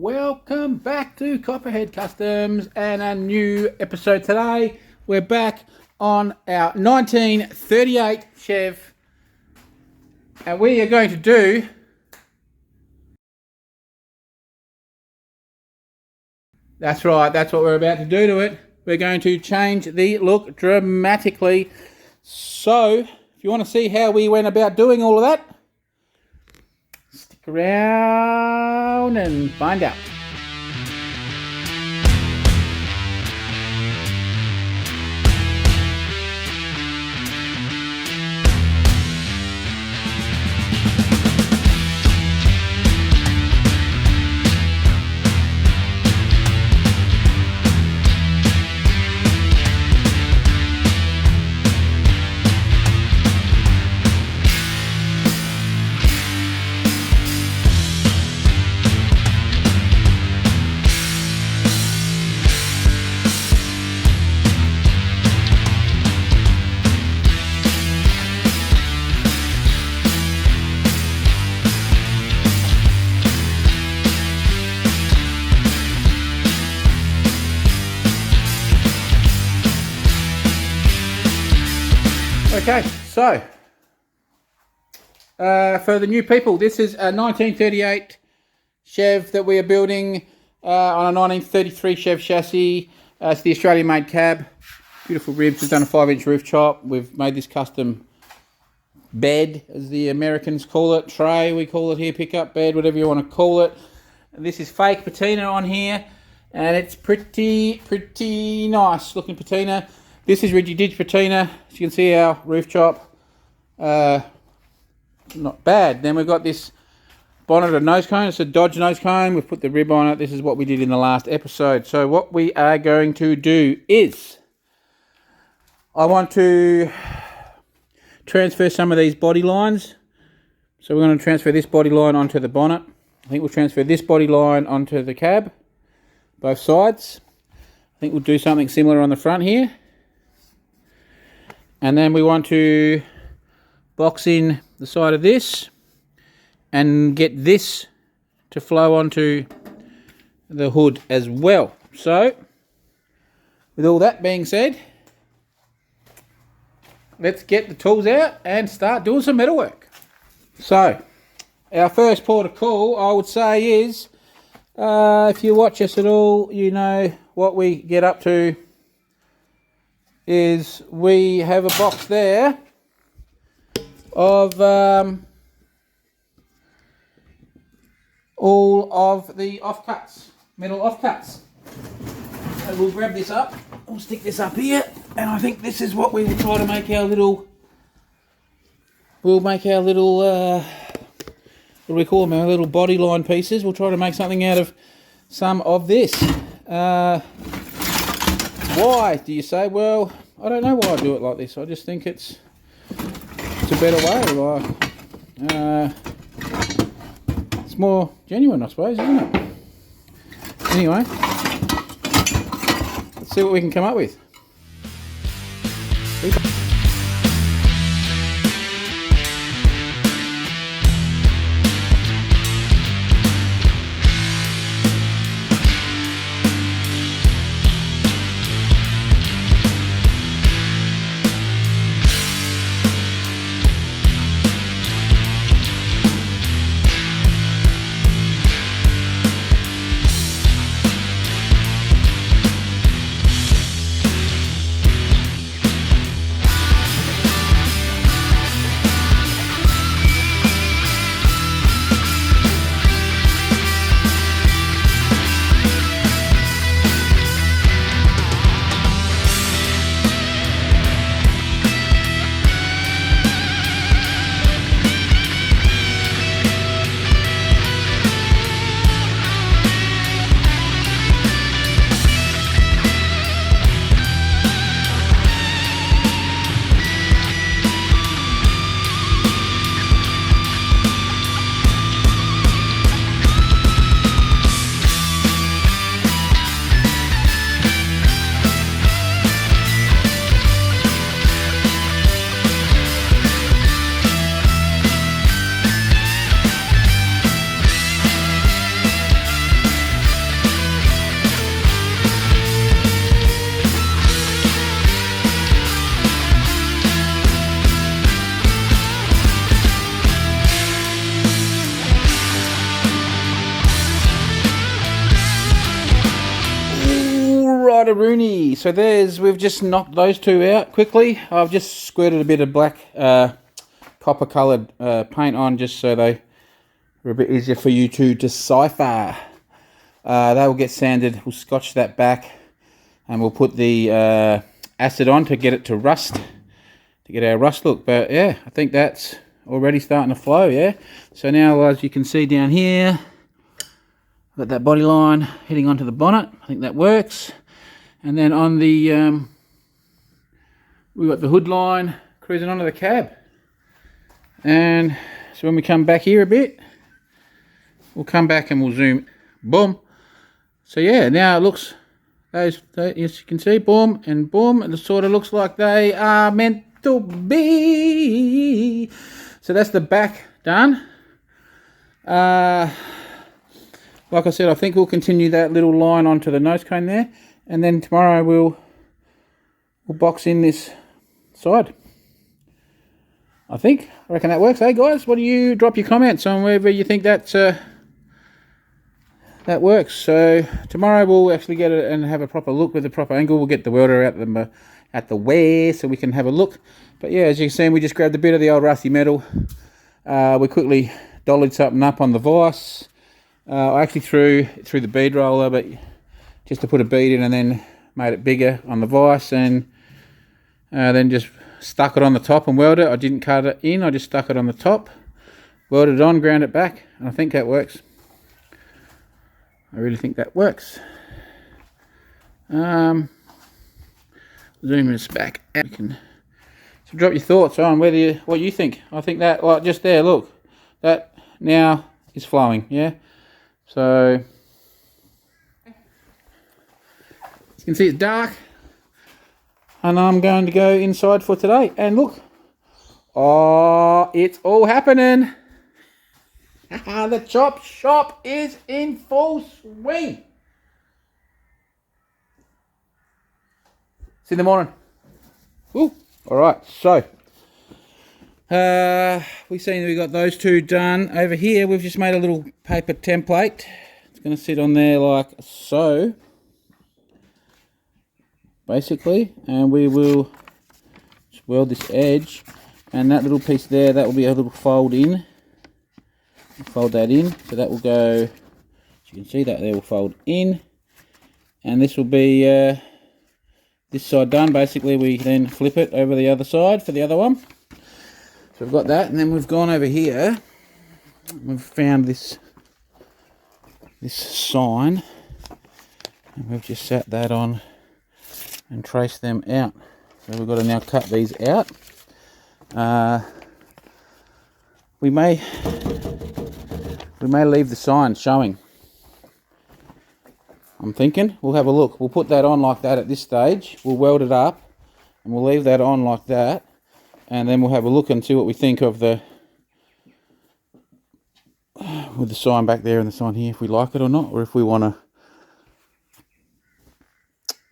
Welcome back to Copperhead Customs and a new episode today. We're back on our 1938 Chev and we are going to do that's right, that's what we're about to do to it. We're going to change the look dramatically. So if you want to see how we went about doing all of that, stick around and find out. Okay, so for the new people, this is a 1938 Chev that we are building on a 1933 Chev chassis. It's the Australian-made cab. Beautiful ribs. We've done a 5-inch roof chop. We've made this custom bed, as the Americans call it. Tray, we call it here. Pickup bed, whatever you want to call it. And this is fake patina on here, and it's pretty nice looking patina. This is rigid ditch patina. As you can see, our roof chop, not bad. Then we've got this bonnet and nose cone. It's a Dodge nose cone. We've put the rib on it. This is what we did in the last episode. So what we are going to do is, I want to transfer some of these body lines. So we're going to transfer this body line onto the bonnet. I think we'll transfer this body line onto the cab, both sides. I think we'll do something similar on the front here. And then we want to box in the side of this and get this to flow onto the hood as well. So, with all that being said, let's get the tools out and start doing some metalwork. So, our first port of call, I would say, is, if you watch us at all, you know what we get up to is we have a box there of all of the offcuts, metal offcuts. So we'll grab this up, we'll stick this up here, and I think this is what we will try to make our little, what do we call them, our little body line pieces. We'll try to make something out of some of this. Why, do you say? Well, I don't know why I do it like this. I just think it's a better way. It's more genuine, I suppose, isn't it? Anyway, let's see what we can come up with. Rooney. So we've just knocked those two out quickly. I've just squirted a bit of black copper coloured paint on just so they are a bit easier for you to decipher. They will get sanded. We'll scotch that back and we'll put the acid on to get it to rust, to get our rust look. But yeah, I think that's already starting to flow, yeah. So now, as you can see down here, got that body line heading onto the bonnet. I think that works. And then on the, we've got the hood line cruising onto the cab. And so when we come back here a bit, we'll come back and we'll zoom, boom. So yeah, now it looks, as you can see, boom and boom, and it sort of looks like they are meant to be. So that's the back done. Like I said, I think we'll continue that little line onto the nose cone there, and then tomorrow we'll box in this side. I reckon that works. Hey guys, what do you drop your comments on whether you think that works? So tomorrow we'll actually get it and have a proper look with the proper angle. We'll get the welder out at the way so we can have a look. But yeah, as you can see, we just grabbed a bit of the old rusty metal. We quickly dollied something up on the vise. I actually threw the bead roller, but just to put a bead in, and then made it bigger on the vise, and then just stuck it on the top and welded it. I didn't cut it in, I just stuck it on the top, welded it on, ground it back, and I think that works. I really think that works. Zoom this back out. So drop your thoughts on what you think. I think that, like just there, look, that now is flowing, yeah. So you can see it's dark, and I'm going to go inside for today. And look, oh, it's all happening. The chop shop is in full swing. See you in the morning. Ooh. All right, so we've seen we got those two done. Over here, we've just made a little paper template. It's going to sit on there like so, basically, and we will just weld this edge, and that little piece there, that will be a little fold in. Fold that in, so that will go, as you can see, that there will fold in, and this will be this side done. Basically, we then flip it over the other side for the other one. So we've got that, and then we've gone over here. We've found this sign, and we've just sat that on and traced them out. So we've got to now cut these out. We may leave the sign showing. I'm thinking we'll have a look. We'll put that on like that at this stage. We'll weld it up, and we'll leave that on like that, and then we'll have a look and see what we think of with the sign back there and the sign here, if we like it or not, or if we want to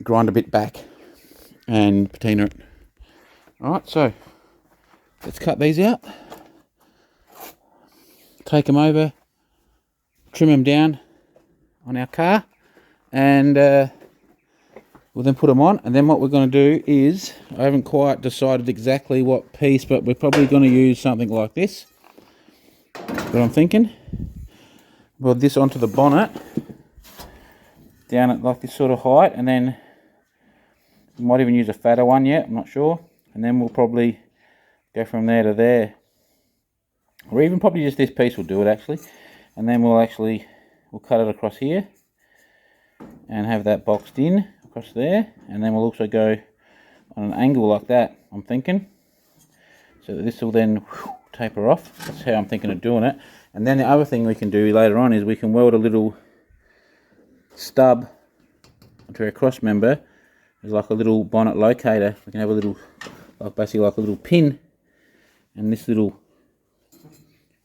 grind a bit back and patina it. All right, so let's cut these out, take them over, trim them down on our car, and we'll then put them on. And then what we're going to do is, I haven't quite decided exactly what piece, but we're probably going to use something like this. But I'm thinking, weld this onto the bonnet, down at like this sort of height, and then we might even use a fatter one yet, I'm not sure. And then we'll probably go from there to there, or even probably just this piece will do it actually. And then we'll cut it across here and have that boxed in across there, and then we'll also go on an angle like that, I'm thinking, so that this will then taper off. That's how I'm thinking of doing it. And then the other thing we can do later on is we can weld a little stub onto our cross member. There's like a little bonnet locator. We can have a little, basically like a little pin, and this little,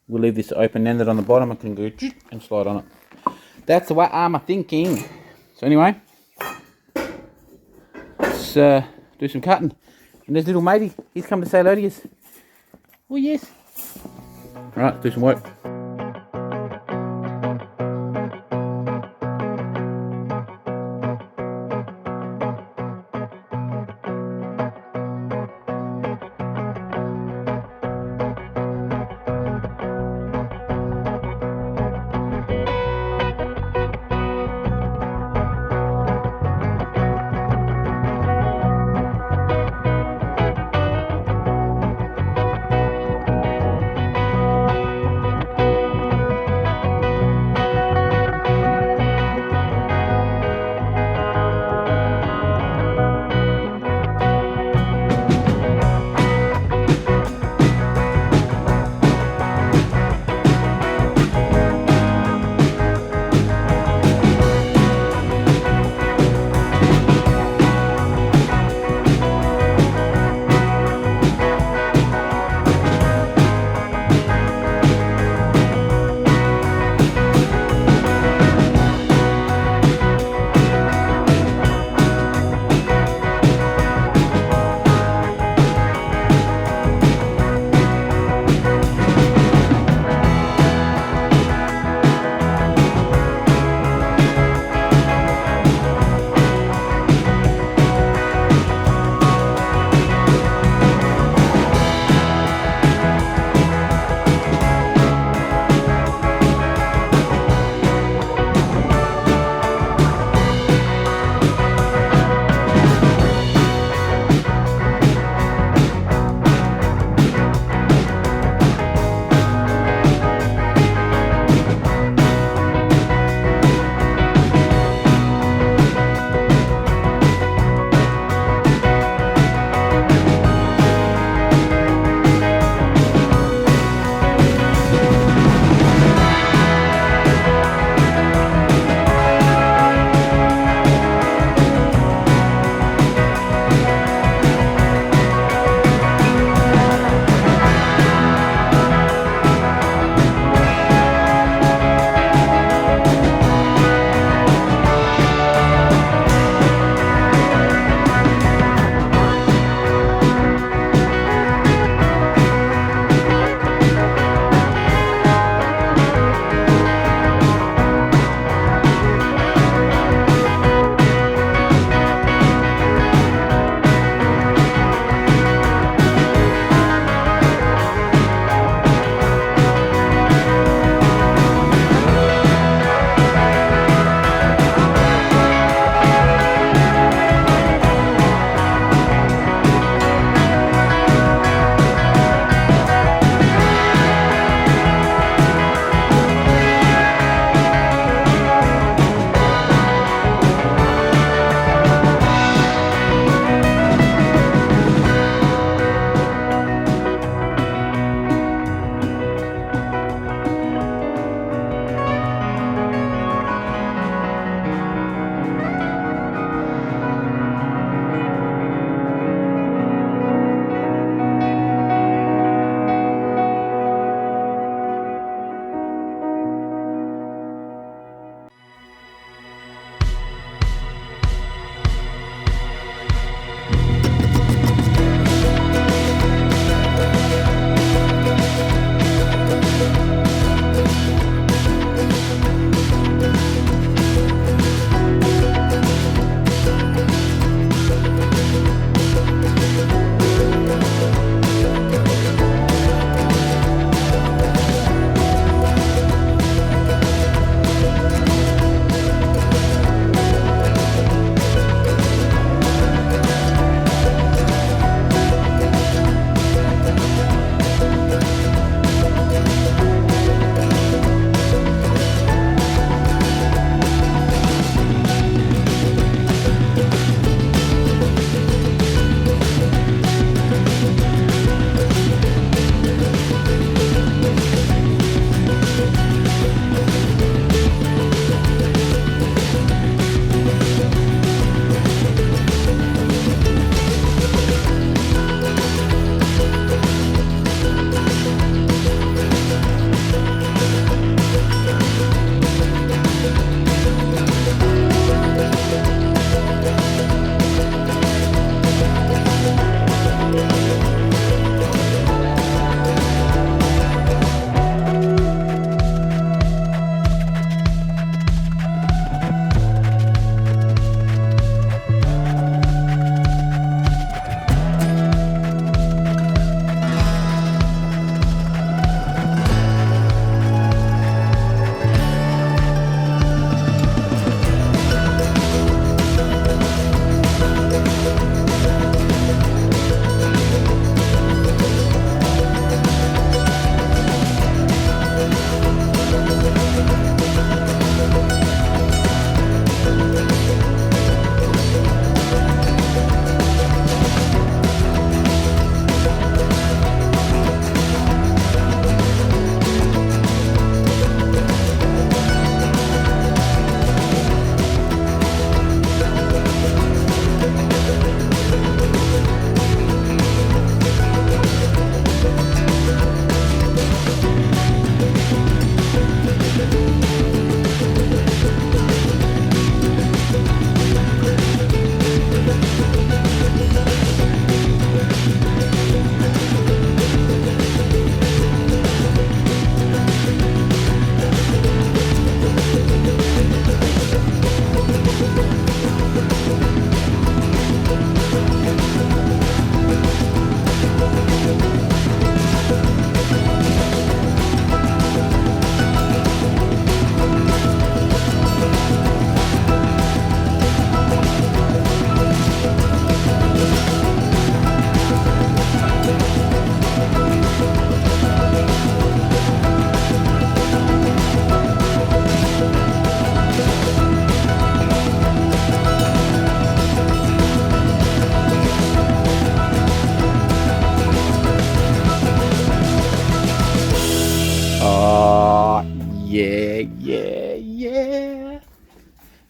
we'll leave this open-ended on the bottom and can go and slide on it. That's what I'm thinking. So anyway, let's do some cutting. And there's little matey. He's come to say hello to you. Oh yes. All right, do some work.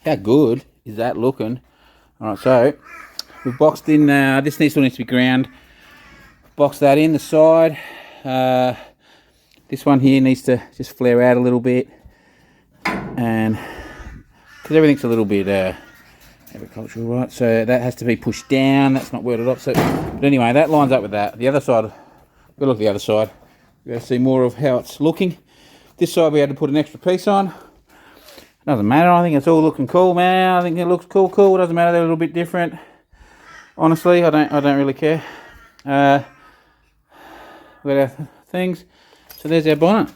How good is that looking? Alright, so we've boxed in, this still needs to be ground. Box that in the side. This one here needs to just flare out a little bit. And because everything's a little bit agricultural, right? So that has to be pushed down. That's not welded up. So, but anyway, that lines up with that. The other side, we'll look at the other side. We're going to see more of how it's looking. This side we had to put an extra piece on. Doesn't matter. I think it's all looking cool, man. I think it looks cool. It doesn't matter. They're a little bit different. Honestly, I don't really care. We got our things. So there's our bonnet.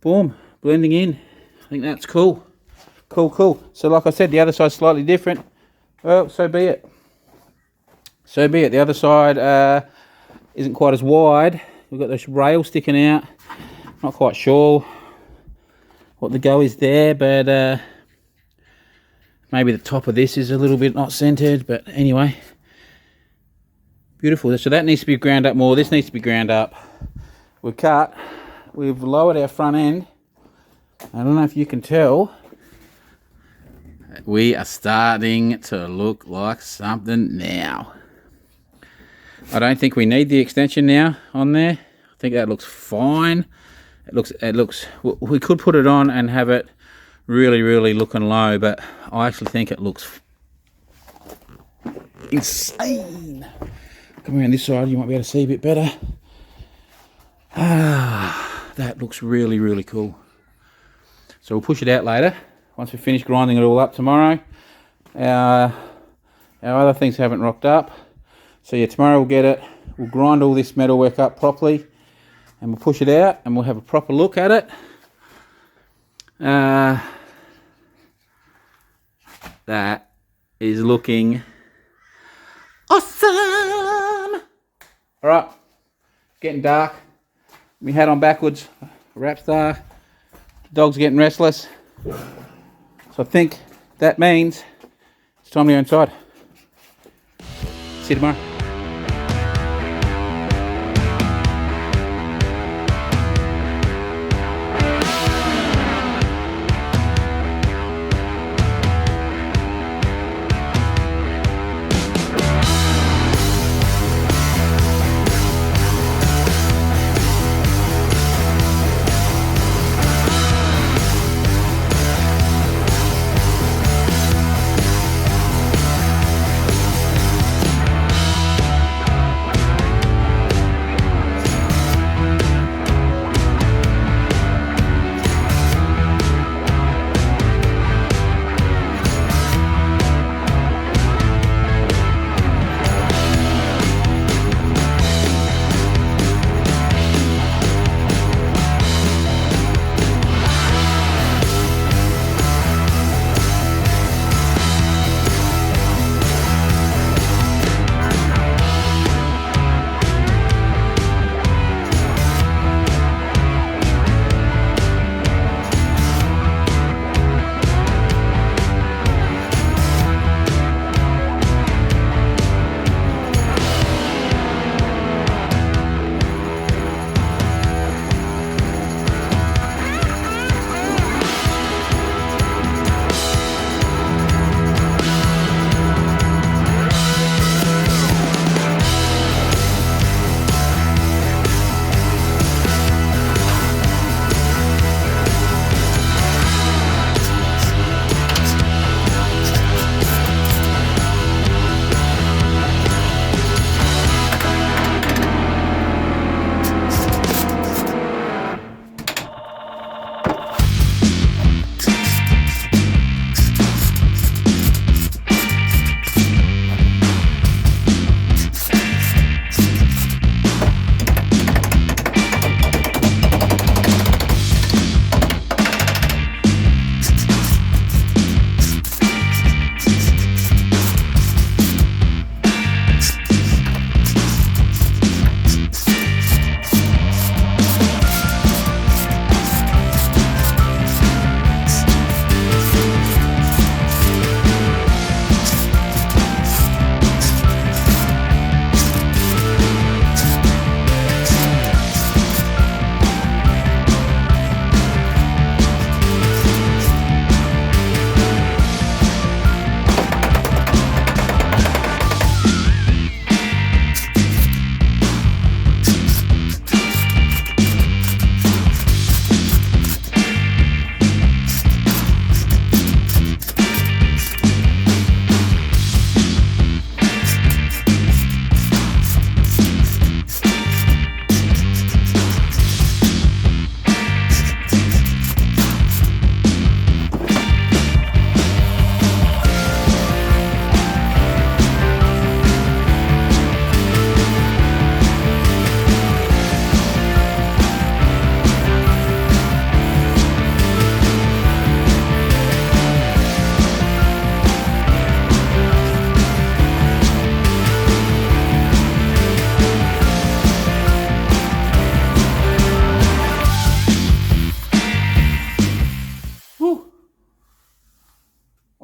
Boom, blending in. I think that's cool. Cool. So like I said, the other side's slightly different. Well, so be it. The other side isn't quite as wide. We've got this rail sticking out. Not quite sure what the go is there, but maybe the top of this is a little bit not centered, but anyway. Beautiful. So that needs to be ground up more. This needs to be ground up. We've lowered our front end. I don't know if you can tell. We are starting to look like something now. I don't think we need the extension now on there. I think that looks fine. It looks, we could put it on and have it really looking low, but I actually think it looks insane. Come around this side, you might be able to see a bit better. That looks really cool. So we'll push it out later, once we finish grinding it all up tomorrow. Our other things haven't rocked up. So yeah, tomorrow we'll get it, we'll grind all this metalwork up properly, and we'll push it out and we'll have a proper look at it. That is looking awesome. All right, getting dark. We head on backwards. Rap star. The dog's getting restless. So I think that means it's time to go inside. See you tomorrow.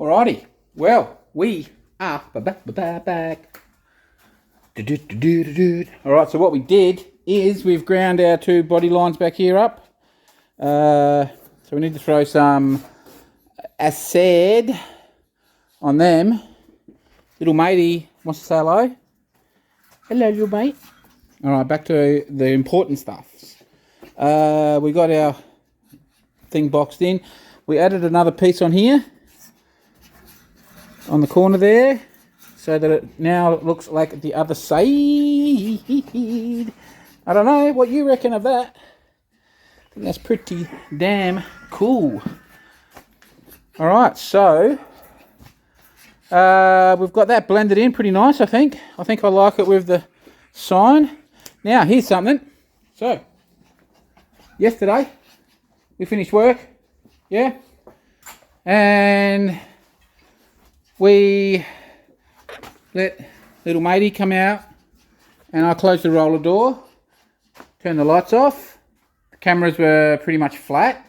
Alrighty, well, we are back. Alright, so what we did is we've ground our two body lines back here up. So we need to throw some acid on them. Little matey wants to say hello. Hello, little mate. Alright, back to the important stuff. We got our thing boxed in. We added another piece on here, on the corner there, so that it now looks like the other side. I don't know what you reckon of that. I think that's pretty damn cool. Alright, so we've got that blended in pretty nice, I think. I think I like it with the sign. Now, here's something. So, yesterday, we finished work, yeah? And we let little matey come out, and I closed the roller door, turned the lights off. The cameras were pretty much flat,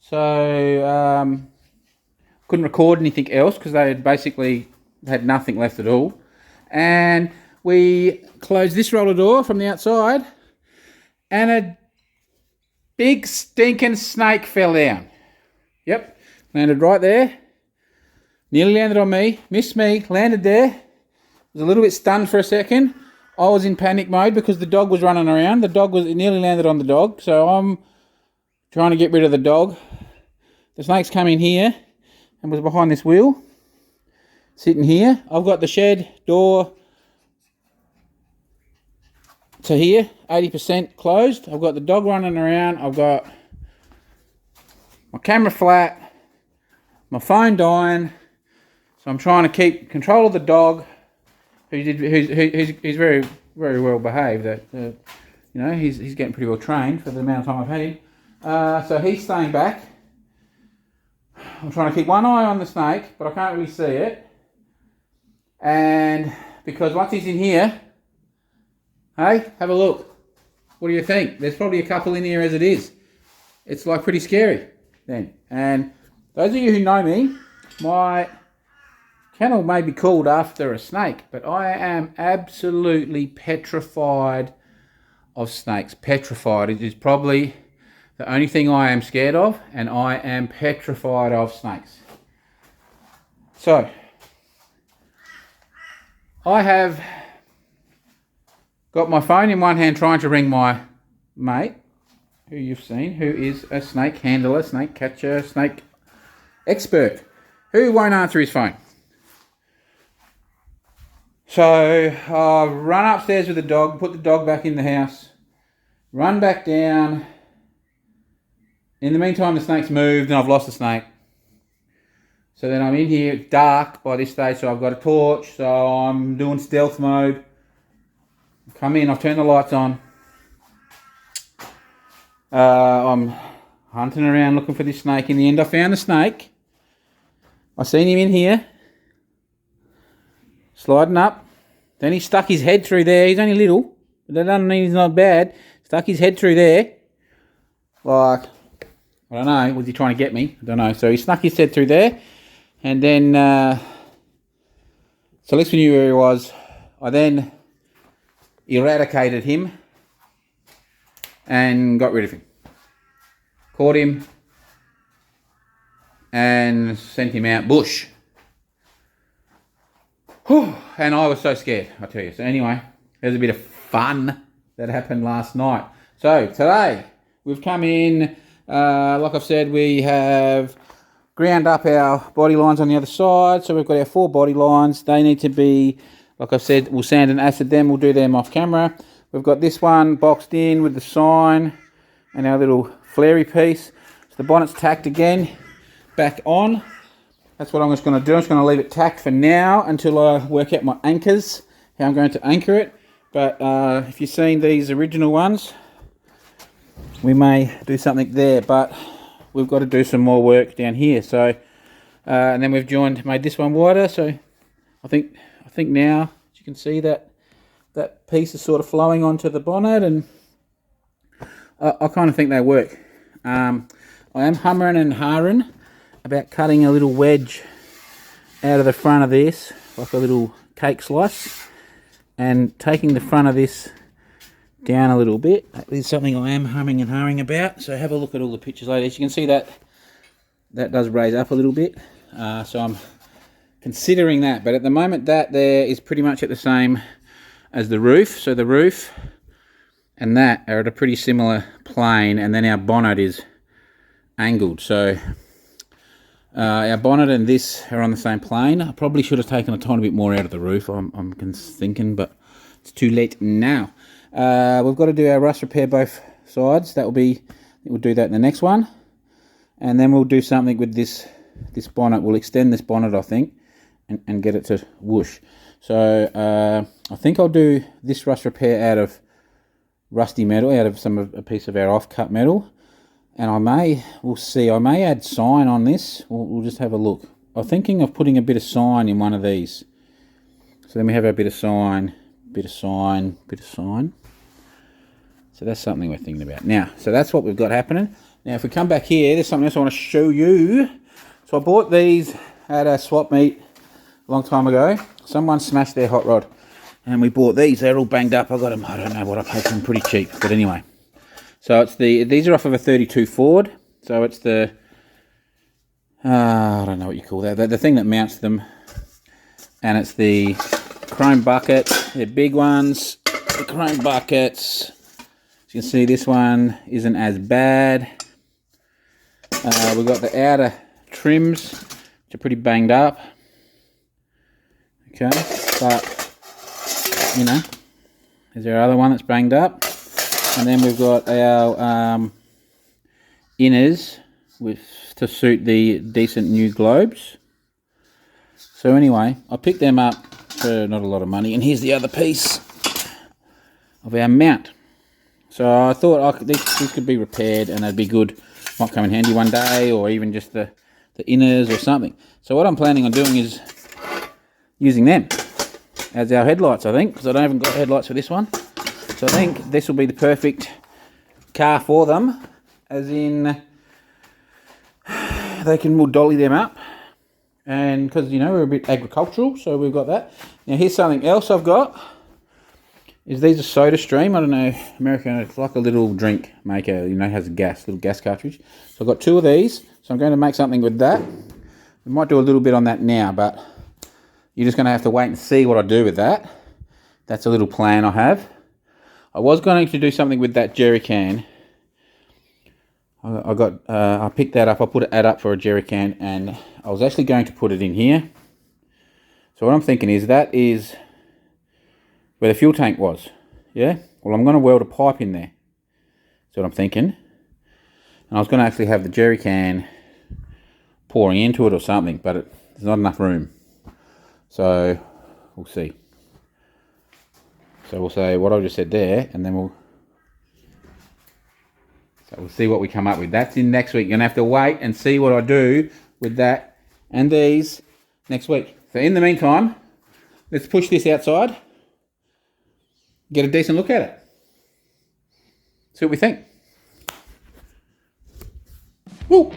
so couldn't record anything else because they had basically had nothing left at all. And we closed this roller door from the outside, and a big stinking snake fell down. Yep, landed right there. Nearly landed on me, missed me, landed there. Was a little bit stunned for a second. I was in panic mode because the dog was running around. It nearly landed on the dog, so I'm trying to get rid of the dog. The snake's come in here and was behind this wheel, sitting here. I've got the shed door to here, 80% closed. I've got the dog running around. I've got my camera flat, my phone dying. So I'm trying to keep control of the dog, he's very, very well behaved. You know, he's getting pretty well trained for the amount of time I've had him. So he's staying back. I'm trying to keep one eye on the snake, but I can't really see it. And because once he's in here, hey, have a look. What do you think? There's probably a couple in here as it is. It's like pretty scary then. And those of you who know me, my kennel may be called after a snake, but I am absolutely petrified of snakes. Petrified. It is probably the only thing I am scared of, and I am petrified of snakes. So, I have got my phone in one hand trying to ring my mate, who you've seen, who is a snake handler, snake catcher, snake expert, who won't answer his phone. So I run upstairs with the dog, put the dog back in the house, run back down. In the meantime, the snake's moved and I've lost the snake. So then I'm in here, it's dark by this stage, so I've got a torch, so I'm doing stealth mode. Come in, I've turned the lights on. I'm hunting around looking for this snake. In the end, I found the snake. I seen him in here, sliding up. Then he stuck his head through there. He's only little, but that doesn't mean he's not bad. Stuck his head through there. Like, I don't know, was he trying to get me? I don't know. So he snuck his head through there. And then, so at least we knew where he was. I then eradicated him and got rid of him. Caught him and sent him out bush. Whew, and I was so scared, I tell you. So anyway, there's a bit of fun that happened last night. So today we've come in, like I've said, we have ground up our body lines on the other side. So we've got our 4 body lines. They need to be, like I've said, we'll sand and acid them. We'll do them off camera. We've got this one boxed in with the sign and our little flary piece. So the bonnet's tacked again, back on. That's what I'm just going to do. I'm just going to leave it tacked for now until I work out my anchors, how I'm going to anchor it. But if you've seen these original ones, we may do something there. But we've got to do some more work down here. So, and then we've made this one wider. So I think now, as you can see, that piece is sort of flowing onto the bonnet, and I kind of think they work. I am humming and hawing about cutting a little wedge out of the front of this, like a little cake slice, and taking the front of this down a little bit. That is something I am humming and hawing about, so have a look at all the pictures later. As you can see, that does raise up a little bit, so I'm considering that, but at the moment that there is pretty much at the same as the roof. So the roof and that are at a pretty similar plane, and then our bonnet is angled. So our bonnet and this are on the same plane. I probably should have taken a tiny bit more out of the roof, I'm thinking, but it's too late now. We've got to do our rust repair both sides. We'll do that in the next one, and then we'll do something with this bonnet. We'll extend this bonnet, I think, and get it to whoosh. So I think I'll do this rust repair out of rusty metal, out of a piece of our off-cut metal, and we'll see, I may add sign on this. We'll just have a look. I'm thinking of putting a bit of sign in one of these. So then we have our bit of sign, bit of sign, bit of sign. So that's something we're thinking about. Now, so that's what we've got happening. Now, if we come back here, there's something else I want to show you. So I bought these at a swap meet a long time ago. Someone smashed their hot rod, and we bought these. They're all banged up. I got them, I don't know what I paid for them, pretty cheap, but anyway. So these are off of a 32 Ford. So it's the, I don't know what you call that, the thing that mounts them. And it's the chrome bucket. They're big ones, the chrome buckets. As you can see, this one isn't as bad. We've got the outer trims, which are pretty banged up. Okay, but, you know, there's our other one that's banged up. And then we've got our inners to suit the decent new globes. So anyway, I picked them up for not a lot of money. And here's the other piece of our mount. So I thought this could be repaired and it'd be good. Might come in handy one day, or even just the inners or something. So what I'm planning on doing is using them as our headlights, I think, because I haven't got headlights for this one. So I think this will be the perfect car for them, as in we'll dolly them up, and because, you know, we're a bit agricultural, so we've got that. Now here's something else I've got, is these are Soda Stream. I don't know, American, it's like a little drink maker, you know, has a little gas cartridge. So I've got 2 of these, so I'm going to make something with that. We might do a little bit on that now, but you're just going to have to wait and see what I do with that. That's a little plan I have. I was going to do something with that jerry can. I picked that up. I put it up for a jerry can, and I was actually going to put it in here. So what I'm thinking is that is where the fuel tank was. Yeah. Well, I'm going to weld a pipe in there. That's what I'm thinking. And I was going to actually have the jerry can pouring into it or something, but there's not enough room. So we'll see. So we'll say what I just said there, and then we'll see what we come up with. That's in next week. You're going to have to wait and see what I do with that and these next week. So in the meantime, let's push this outside, get a decent look at it. See what we think. Woo!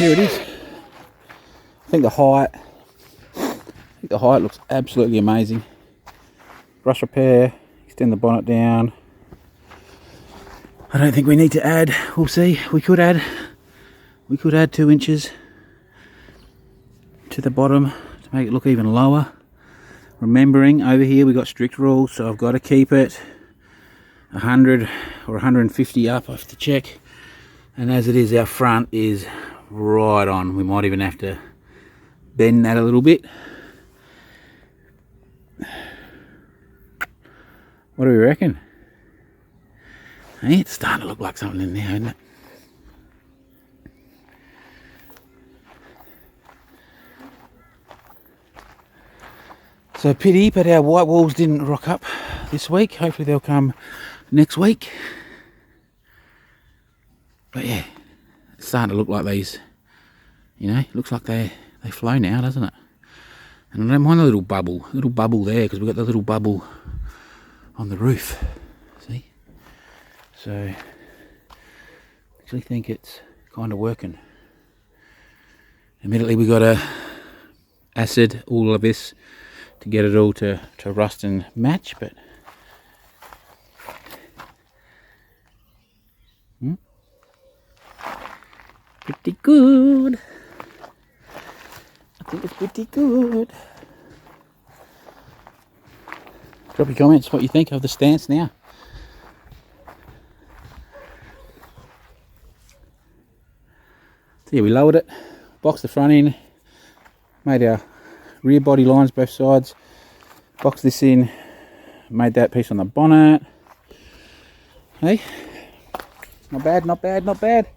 here it is. I think the height looks absolutely amazing. Brush repair, extend the bonnet down. I don't think we need to add, we'll see, we could add 2 inches to the bottom to make it look even lower. Remembering over here we've got strict rules, so I've got to keep it 100 or 150 up, I have to check. And as it is, our front is right on. We might even have to bend that a little bit. What do we reckon? Hey, it's starting to look like something in there, isn't it? So pity, but our white walls didn't rock up this week. Hopefully they'll come next week. But yeah, it's starting to look like these, you know, looks like they flow now, doesn't it? And I don't mind the little bubble there, because we've got the little bubble on the roof, see? So, I actually think it's kind of working. Immediately we got to acid all of this to get it all to rust and match, but pretty good. I think it's pretty good. Drop your comments what you think of the stance now. So yeah, we lowered it, boxed the front in, made our rear body lines both sides, boxed this in, made that piece on the bonnet. Hey, not bad, not bad, not bad.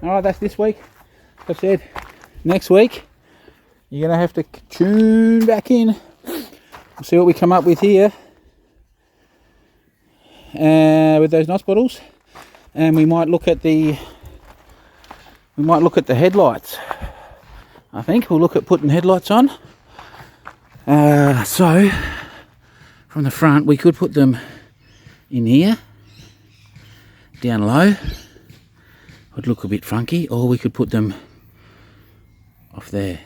Alright, that's this week. Like I said, next week you're going to have to tune back in. We'll see what we come up with here with those NOS bottles, and we might look at the headlights. I think we'll look at putting headlights on. So from the front we could put them in here, down low. Would look a bit funky, or we could put them off there,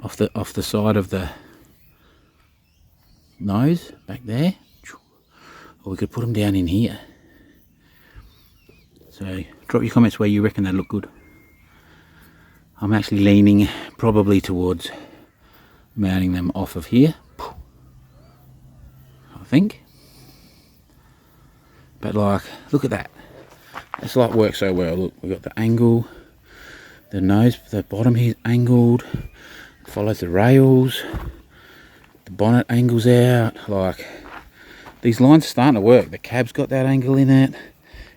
off the side of the nose back there, or we could put them down in here. So drop your comments where you reckon they look good. I'm actually leaning probably towards mounting them off of here, I think. But like, look at that. It's like works so well. Look, we've got the angle, the nose, the bottom here is angled, follows the rails, the bonnet angles out. Like, these lines are starting to work. The cab's got that angle in it.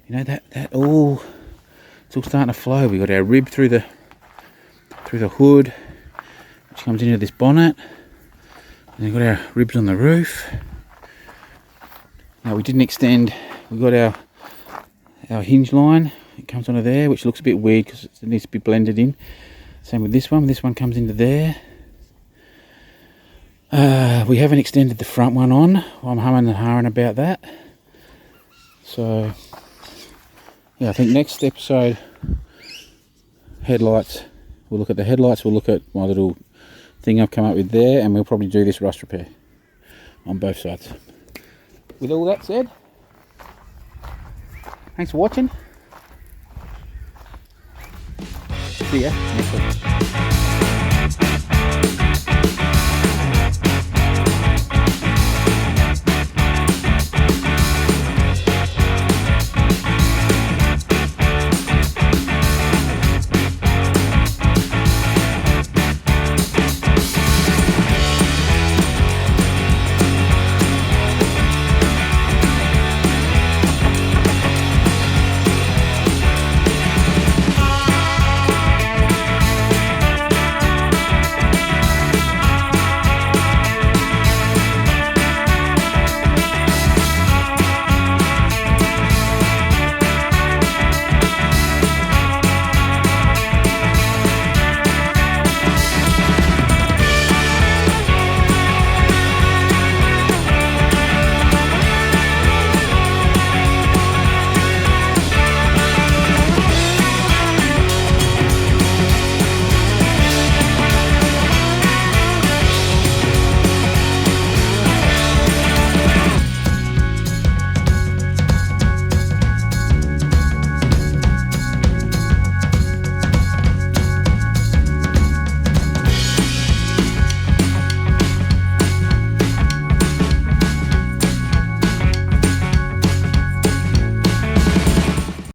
You know, that all, it's all starting to flow. We've got our rib through the hood, which comes into this bonnet. And we've got our ribs on the roof. Now we didn't extend, we've got our hinge line, it comes onto there, which looks a bit weird because it needs to be blended in. Same with this one comes into there. We haven't extended the front one on. I'm humming and hawing about that. So yeah, I think next episode, headlights, we'll look at the headlights, we'll look at my little thing I've come up with there, and we'll probably do this rust repair on both sides. With all that said, thanks for watching. See ya next week.